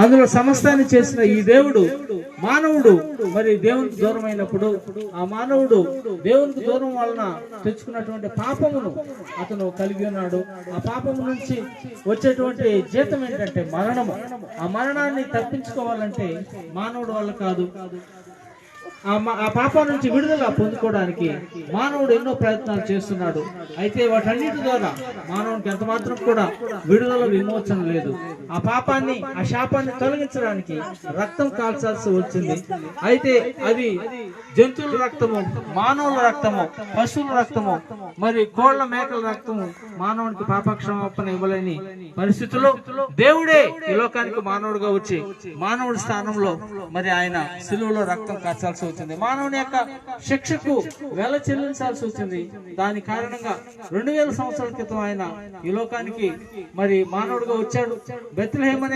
అందులో సమస్తాన్ని చేసిన ఈ దేవుడు మానవుడు మరి దేవునికి దూరం అయినప్పుడు ఆ మానవుడు దేవునికి దూరం వలన తెచ్చుకున్నటువంటి పాపమును అతను కలిగి ఉన్నాడు. ఆ పాపము నుంచి వచ్చేటువంటి జీతం ఏంటంటే మరణము. ఆ మరణాన్ని తప్పించుకోవాలంటే మానవుడు వల్ల కాదు. ఆ పాపం నుంచి విడుదల పొందుకోవడానికి మానవుడు ఎన్నో ప్రయత్నాలు చేస్తున్నాడు. అయితే వాటన్నిటి ద్వారా మానవునికి ఎంత మాత్రం కూడా విడుదల విమోచన లేదు. ఆ పాపాన్ని ఆ శాపాన్ని తొలగించడానికి రక్తం కాల్చాల్సి వచ్చింది. అయితే అది జంతువుల రక్తము, మానవుల రక్తము, పశువుల రక్తము, మరి కోళ్ల మేకల రక్తము మానవునికి పాపక్షమాపణ ఇవ్వలేని పరిస్థితుల్లో దేవుడే ఈ లోకానికి మానవుడిగా వచ్చి మానవుడి స్థానంలో మరి ఆయన సిలువలో రక్తం కాల్చాల్సి వచ్చింది. మానవుని యొక్క శిక్షకు వెల చెల్లించాల్సి వచ్చింది. దాని కారణంగా 2000 సంవత్సరాల క్రితం ఆయన ఈ లోకానికి మరి మానవుడిగా వచ్చాడు. బెత్లెహేమ్ అనే